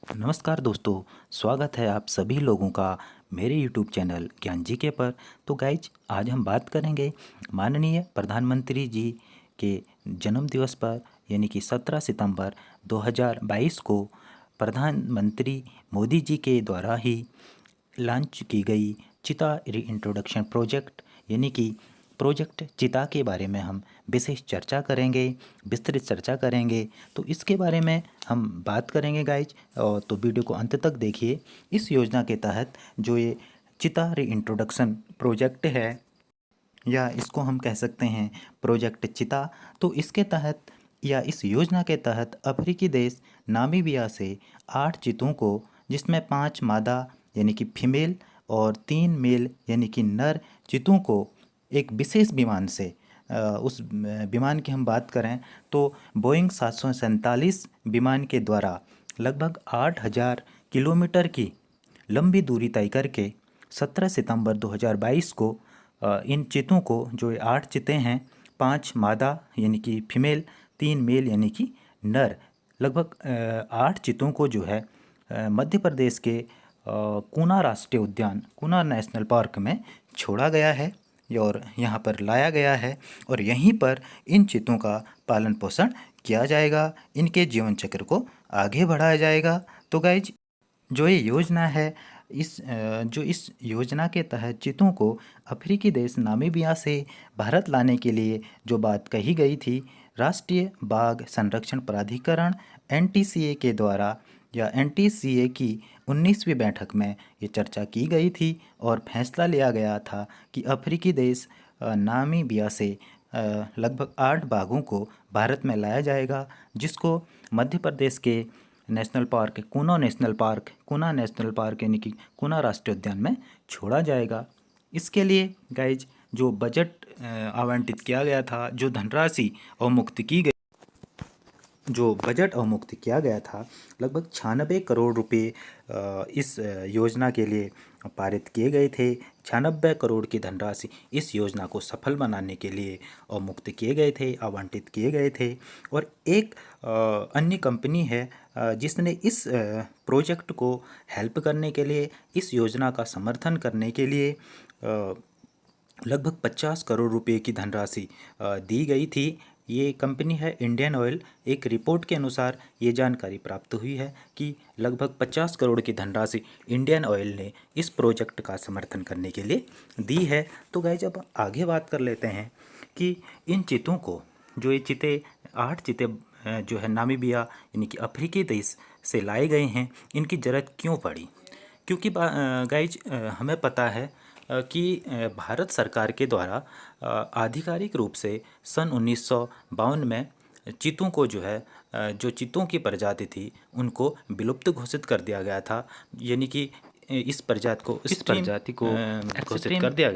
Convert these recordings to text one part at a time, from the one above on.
नमस्कार दोस्तों। स्वागत है आप सभी लोगों का मेरे YouTube चैनल ज्ञान जीके पर। तो गाइज आज हम बात करेंगे माननीय प्रधानमंत्री जी के जन्म दिवस पर, यानी कि 17 सितंबर 2022 को प्रधानमंत्री मोदी जी के द्वारा ही लॉन्च की गई चिता री इंट्रोडक्शन प्रोजेक्ट, यानी कि प्रोजेक्ट चिता के बारे में हम विशेष चर्चा करेंगे, विस्तृत चर्चा करेंगे। तो इसके बारे में हम बात करेंगे गाइज, और तो वीडियो को अंत तक देखिए। इस योजना के तहत जो ये चिता री इंट्रोडक्शन प्रोजेक्ट है, या इसको हम कह सकते हैं प्रोजेक्ट चिता, तो इसके तहत या इस योजना के तहत अफ्रीकी देश नामीबिया से 8 चीतों को, जिसमें 5 मादा यानी कि फीमेल और 3 मेल यानी कि नर चीतों को एक विशेष विमान से, उस विमान की हम बात करें तो बोइंग 747 विमान के द्वारा लगभग 8,000 किलोमीटर की लंबी दूरी तय करके 17 सितंबर 2022 को इन चीतों को, जो ये 8 चीते हैं, 5 मादा यानी कि फीमेल, 3 मेल यानी कि नर, लगभग 8 चीतों को जो है मध्य प्रदेश के कुना राष्ट्रीय उद्यान, कुना नेशनल पार्क में छोड़ा गया है और यहाँ पर लाया गया है, और यहीं पर इन चीतों का पालन पोषण किया जाएगा, इनके जीवन चक्र को आगे बढ़ाया जाएगा। तो गाइज जो ये योजना है, जो इस योजना के तहत चीतों को अफ्रीकी देश नामीबिया से भारत लाने के लिए जो बात कही गई थी, राष्ट्रीय बाघ संरक्षण प्राधिकरण एनटीसीए के द्वारा, या एनटीसीए की 19वीं बैठक में ये चर्चा की गई थी और फैसला लिया गया था कि अफ्रीकी देश नामीबिया से लगभग 8 बाघों को भारत में लाया जाएगा, जिसको मध्य प्रदेश के नेशनल पार्क कुना नेशनल पार्क यानी कि कुना राष्ट्रीय उद्यान में छोड़ा जाएगा। इसके लिए गाइज जो बजट आवंटित किया गया था, जो धनराशि अवमुक्त की गई, जो बजट अवमुक्त किया गया था, लगभग 96 करोड़ रुपए इस योजना के लिए पारित किए गए थे। 96 करोड़ की धनराशि इस योजना को सफल बनाने के लिए अवमुक्त किए गए थे, आवंटित किए गए थे। और एक अन्य कंपनी है जिसने इस प्रोजेक्ट को हेल्प करने के लिए, इस योजना का समर्थन करने के लिए लगभग 50 करोड़ रुपए की धनराशि दी गई थी। ये कंपनी है इंडियन ऑयल। एक रिपोर्ट के अनुसार ये जानकारी प्राप्त हुई है कि लगभग 50 करोड़ की धनराशि इंडियन ऑयल ने इस प्रोजेक्ट का समर्थन करने के लिए दी है। तो गाइस अब आगे बात कर लेते हैं कि इन चीतों को, जो ये चीते 8 चीते जो है नामीबिया यानी कि अफ्रीकी देश से लाए गए हैं, इनकी ज़रूरत क्यों पड़ी? क्योंकि गाइज हमें पता है कि भारत सरकार के द्वारा आधिकारिक रूप से सन 1952 में चीतों को जो है, जो चीतों की प्रजाति थी, उनको विलुप्त घोषित कर दिया गया था, यानी कि इस प्रजाति को घोषित कर दिया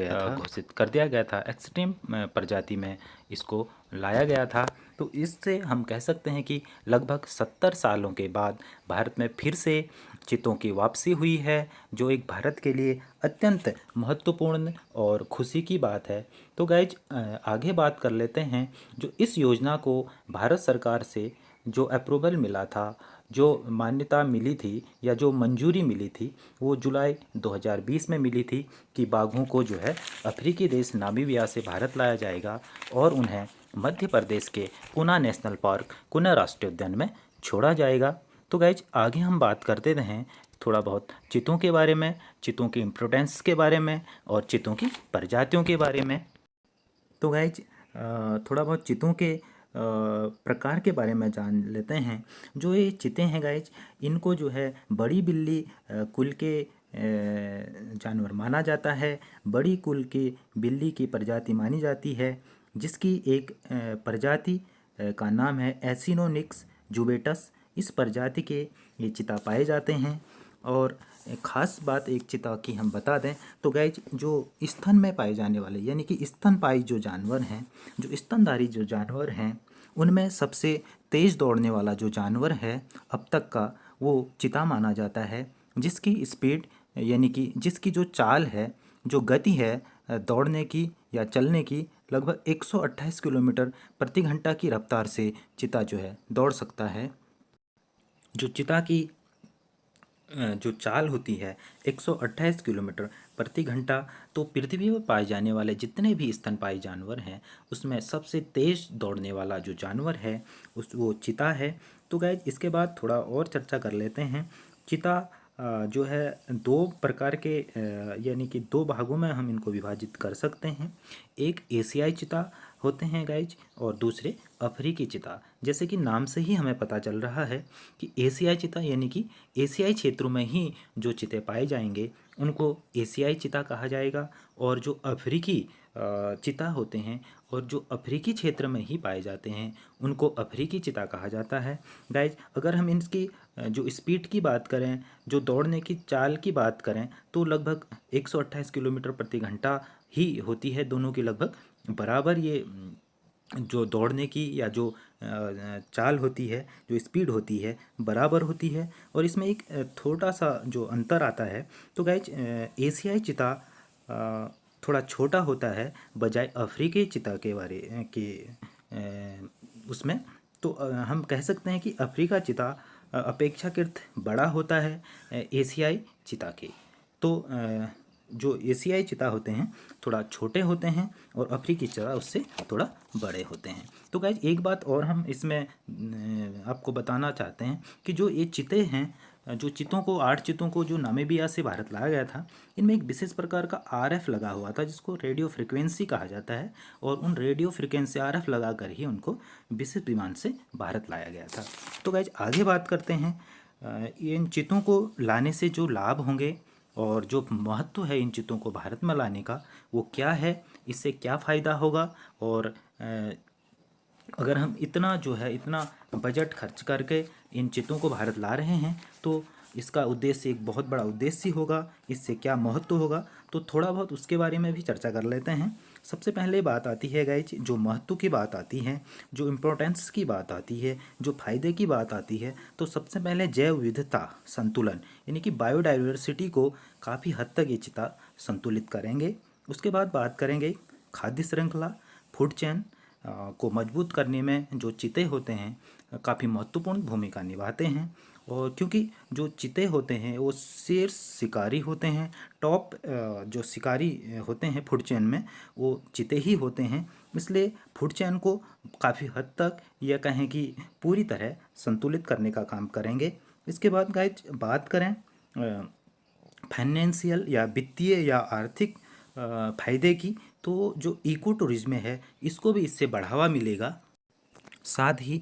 गया था, एक्सट्रीम प्रजाति में इसको लाया गया था। तो इससे हम कह सकते हैं कि लगभग 70 सालों के बाद भारत में फिर से चीतों की वापसी हुई है, जो एक भारत के लिए अत्यंत महत्वपूर्ण और खुशी की बात है। तो गाइज आगे बात कर लेते हैं। जो इस योजना को भारत सरकार से जो अप्रूवल मिला था, जो मान्यता मिली थी या जो मंजूरी मिली थी, वो जुलाई 2020 में मिली थी कि बाघों को जो है अफ्रीकी देश नामीबिया से भारत लाया जाएगा और उन्हें मध्य प्रदेश के कुना नेशनल पार्क, कुना राष्ट्रीय उद्यान में छोड़ा जाएगा। तो गाइज आगे हम बात करते रहें थोड़ा बहुत चीतों के बारे में, चीतों की इम्पोर्टेंस के बारे में और चीतों की प्रजातियों के बारे में। तो गाइज थोड़ा बहुत चीतों के प्रकार के बारे में जान लेते हैं। जो ये चीते हैं गाइज, इनको जो है बड़ी बिल्ली कुल के जानवर माना जाता है। बड़ी कुल की बिल्ली की प्रजाति मानी जाती है, जिसकी एक प्रजाति का नाम है एसिनोनिक्स जुबेटस। इस प्रजाति के ये चिता पाए जाते हैं। और ख़ास बात एक चिता की हम बता दें तो गाइज, जो स्तन में पाए जाने वाले यानी कि स्तनपाई जो जानवर हैं, जो स्तनधारी जो जानवर हैं, उनमें सबसे तेज़ दौड़ने वाला जो जानवर है अब तक का, वो चिता माना जाता है, जिसकी स्पीड यानी कि जिसकी जो चाल है, जो गति है दौड़ने की या चलने की, लगभग 128 किलोमीटर प्रति घंटा की रफ्तार से चिता जो है दौड़ सकता है। जो चिता की जो चाल होती है 128 किलोमीटर प्रति घंटा। तो पृथ्वी पर पाए जाने वाले जितने भी स्तनपायी जानवर हैं उसमें सबसे तेज दौड़ने वाला जो जानवर है उस वो चीता है। तो गाइज इसके बाद थोड़ा और चर्चा कर लेते हैं। चीता जो है दो प्रकार के यानी कि दो भागों में हम इनको विभाजित कर सकते हैं। एक एशियाई चीता होते हैं गाइज और दूसरे अफ्रीकी चीता। जैसे कि नाम से ही हमें पता चल रहा है कि एशियाई चीता यानी कि एशियाई क्षेत्रों में ही जो चीते पाए जाएंगे उनको एशियाई चीता कहा जाएगा, और जो अफ्रीकी चीता होते हैं और जो अफ्रीकी क्षेत्र में ही पाए जाते हैं उनको अफ्रीकी चीता कहा जाता है। गाइज अगर हम इनकी जो स्पीड की बात करें, जो दौड़ने की चाल की बात करें, तो लगभग 128 किलोमीटर प्रति घंटा ही होती है। दोनों की लगभग बराबर ये जो दौड़ने की या जो चाल होती है, जो स्पीड होती है, बराबर होती है। और इसमें एक थोड़ा सा जो अंतर आता है, तो गाइज एशियाई चीता थोड़ा छोटा होता है बजाय अफ्रीकी चीता के बारे के उसमें। तो हम कह सकते हैं कि अफ्रीका चीता अपेक्षाकृत बड़ा होता है एशियाई चीता के। तो जो एशियाई चीता होते हैं थोड़ा छोटे होते हैं और अफ्रीकी चीता उससे थोड़ा बड़े होते हैं। तो गाइज एक बात और हम इसमें आपको बताना चाहते हैं कि जो ये चीते हैं, जो चीतों को 8 चीतों को जो नामीबिया से भारत लाया गया था, इनमें एक विशेष प्रकार का आरएफ लगा हुआ था जिसको रेडियो फ्रिक्वेंसी कहा जाता है, और उन रेडियो फ्रिक्वेंसी आरएफ लगा कर ही उनको विशेष विमान से भारत लाया गया था। तो गाइज आगे बात करते हैं इन चीतों को लाने से जो लाभ होंगे और जो महत्व है इन चीतों को भारत में लाने का वो क्या है, इससे क्या फ़ायदा होगा। और अगर हम इतना जो है इतना बजट खर्च करके इन चीतों को भारत ला रहे हैं तो इसका उद्देश्य एक बहुत बड़ा उद्देश्य होगा, इससे क्या महत्व होगा, तो थोड़ा बहुत उसके बारे में भी चर्चा कर लेते हैं। सबसे पहले बात आती है गाइज, जो महत्व की बात आती है, जो इम्पोर्टेंस की बात आती है, जो फायदे की बात आती है, तो सबसे पहले जैव विविधता संतुलन यानी कि बायोडाइवर्सिटी को काफ़ी हद तक ये चीता संतुलित करेंगे। उसके बाद बात करेंगे खाद्य श्रृंखला, फूड चेन को मजबूत करने में जो चीते होते हैं काफ़ी महत्वपूर्ण भूमिका निभाते हैं। और क्योंकि जो चीते होते हैं वो शेर शिकारी होते हैं, टॉप जो शिकारी होते हैं फूड चेन में वो चीते ही होते हैं, इसलिए फूड चेन को काफ़ी हद तक या कहें कि पूरी तरह संतुलित करने का काम करेंगे। इसके बाद गाइज बात करें फाइनेंशियल या वित्तीय या आर्थिक फायदे की, तो जो इको टूरिज्म है इसको भी इससे बढ़ावा मिलेगा, साथ ही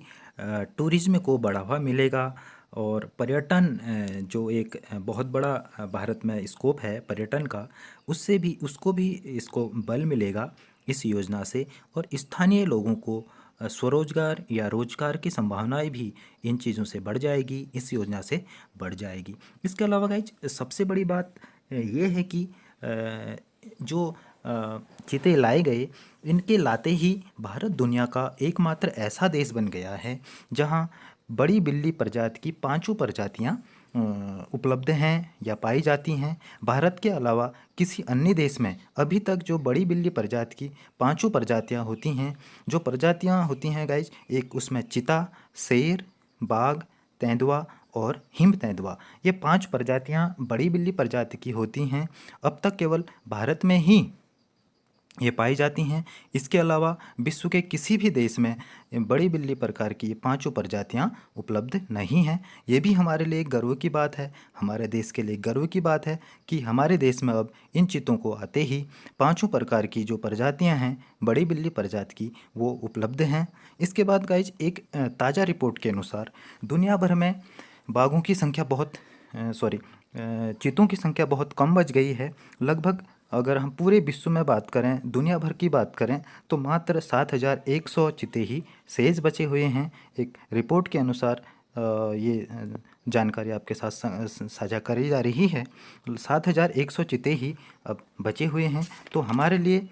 टूरिज्म को बढ़ावा मिलेगा। और पर्यटन जो एक बहुत बड़ा भारत में स्कोप है पर्यटन का, उससे भी उसको भी इसको बल मिलेगा इस योजना से। और स्थानीय लोगों को स्वरोजगार या रोजगार की संभावनाएं भी इन चीज़ों से बढ़ जाएगी, इस योजना से बढ़ जाएगी। इसके अलावा गाइज सबसे बड़ी बात ये है कि जो चीते लाए गए, इनके लाते ही भारत दुनिया का एकमात्र ऐसा देश बन गया है जहां बड़ी बिल्ली प्रजाति की 5 प्रजातियां उपलब्ध हैं या पाई जाती हैं। भारत के अलावा किसी अन्य देश में अभी तक जो बड़ी बिल्ली प्रजाति की 5 प्रजातियां होती हैं, जो प्रजातियां होती हैं गाइज, एक उसमें चीता, शेर, बाघ, तेंदुआ और हिम तेंदुआ, ये 5 प्रजातियां बड़ी बिल्ली प्रजाति की होती हैं। अब तक केवल भारत में ही ये पाई जाती हैं। इसके अलावा विश्व के किसी भी देश में बड़ी बिल्ली प्रकार की ये 5 प्रजातियां उपलब्ध नहीं हैं। ये भी हमारे लिए एक गर्व की बात है, हमारे देश के लिए गर्व की बात है कि हमारे देश में अब इन चीतों को आते ही 5 प्रकार की जो प्रजातियां हैं बड़ी बिल्ली प्रजाति की वो उपलब्ध हैं। इसके बाद गाइज एक ताज़ा रिपोर्ट के अनुसार दुनिया भर में बाघों की संख्या चीतों की संख्या बहुत कम बच गई है। लगभग अगर हम पूरे विश्व में बात करें, दुनिया भर की बात करें, तो मात्र 7,100 चीते ही शेष बचे हुए हैं। एक रिपोर्ट के अनुसार ये जानकारी आपके साथ साझा करी जा रही है। 7,100 चीते ही अब बचे हुए हैं। तो हमारे लिए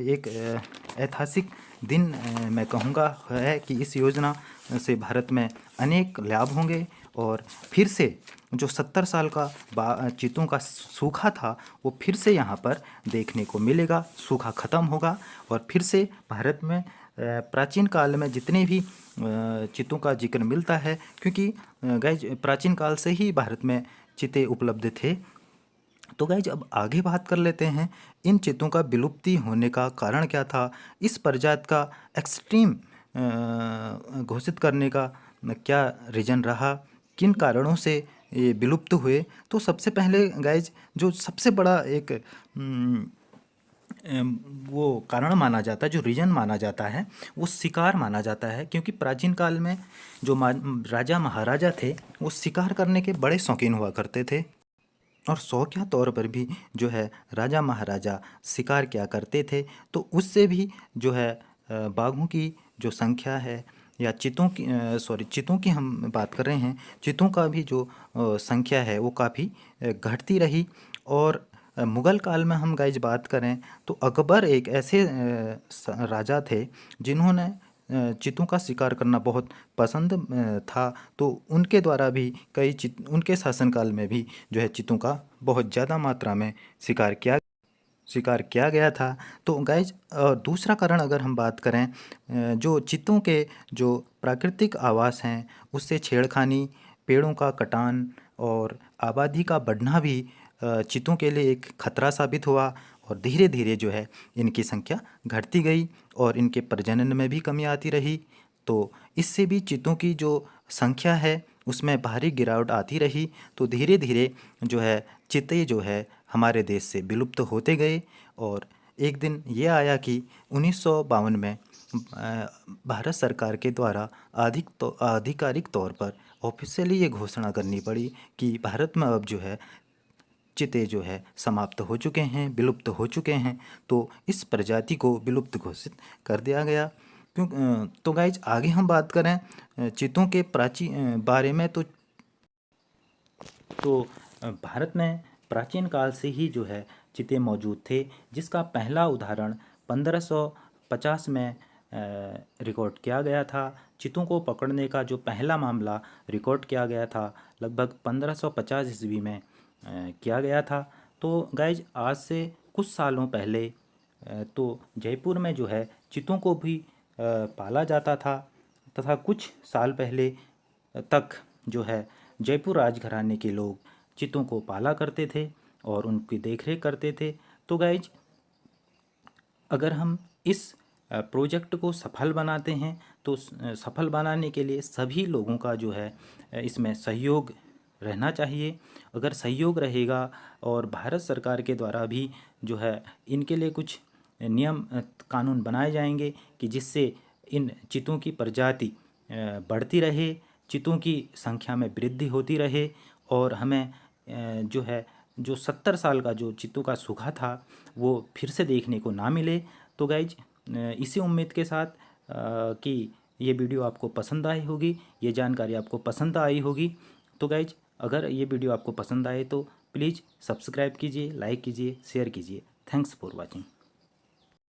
एक ऐतिहासिक दिन मैं कहूँगा है कि इस योजना से भारत में अनेक लाभ होंगे और फिर से जो 70 साल का चीतों का सूखा था वो फिर से यहाँ पर देखने को मिलेगा। सूखा ख़त्म होगा और फिर से भारत में प्राचीन काल में जितने भी चितों का जिक्र मिलता है, क्योंकि गाइज प्राचीन काल से ही भारत में चिते उपलब्ध थे। तो गाइज अब आगे बात कर लेते हैं इन चितों का विलुप्ति होने का कारण क्या था, इस प्रजाति का एक्सट्रीम घोषित करने का क्या रीजन रहा, किन कारणों से ये विलुप्त हुए। तो सबसे पहले गाइज जो सबसे बड़ा एक वो कारण माना जाता है, जो रीजन माना जाता है, वो शिकार माना जाता है। क्योंकि प्राचीन काल में जो राजा महाराजा थे वो शिकार करने के बड़े शौकीन हुआ करते थे, और शौकिया तौर पर भी जो है राजा महाराजा शिकार किया करते थे। तो उससे भी जो है बाघों की जो संख्या है, या चितों की चितों की हम बात कर रहे हैं, चितों का भी जो संख्या है वो काफ़ी घटती रही। और मुग़ल काल में हम गाइज बात करें तो अकबर एक ऐसे राजा थे जिन्होंने चितों का शिकार करना बहुत पसंद था। तो उनके द्वारा भी उनके शासनकाल में भी जो है चितों का बहुत ज़्यादा मात्रा में शिकार किया गया था। तो गाइज दूसरा कारण अगर हम बात करें, जो चितों के जो प्राकृतिक आवास हैं उससे छेड़खानी, पेड़ों का कटान और आबादी का बढ़ना भी चितों के लिए एक खतरा साबित हुआ, और धीरे धीरे जो है इनकी संख्या घटती गई और इनके प्रजनन में भी कमी आती रही। तो इससे भी चितों की जो संख्या है उसमें भारी गिरावट आती रही। तो धीरे धीरे जो है चिते जो है हमारे देश से विलुप्त होते गए। और एक दिन ये आया कि 1952 में भारत सरकार के द्वारा आधिकारिक तौर पर ऑफिशियली ये घोषणा करनी पड़ी कि भारत में अब जो है चिते जो है समाप्त हो चुके हैं, विलुप्त हो चुके हैं। तो इस प्रजाति को विलुप्त घोषित कर दिया गया। तो गाइज आगे हम बात करें चितों के प्राचीन बारे में, तो भारत में प्राचीन काल से ही जो है चिते मौजूद थे, जिसका पहला उदाहरण 1550 में रिकॉर्ड किया गया था। चितों को पकड़ने का जो पहला मामला रिकॉर्ड किया गया था लगभग 1550 ईस्वी में किया गया था। तो गाइज आज से कुछ सालों पहले तो जयपुर में जो है चितों को भी पाला जाता था, तथा कुछ साल पहले तक जो है जयपुर राजघराने के लोग चितों को पाला करते थे और उनकी देखरेख करते थे। तो गाइज अगर हम इस प्रोजेक्ट को सफल बनाते हैं तो सफल बनाने के लिए सभी लोगों का जो है इसमें सहयोग रहना चाहिए। अगर सहयोग रहेगा और भारत सरकार के द्वारा भी जो है इनके लिए कुछ नियम कानून बनाए जाएंगे कि जिससे इन चितों की प्रजाति बढ़ती रहे, चितों की संख्या में वृद्धि होती रहे, और हमें जो है जो 70 साल का जो चितों का सूखा था वो फिर से देखने को ना मिले। तो गाइज इसी उम्मीद के साथ कि ये वीडियो आपको पसंद आई होगी, ये जानकारी आपको पसंद आई होगी। तो गाइज अगर ये वीडियो आपको पसंद आए तो प्लीज़ सब्सक्राइब कीजिए, लाइक कीजिए, शेयर कीजिए। Thanks for watching.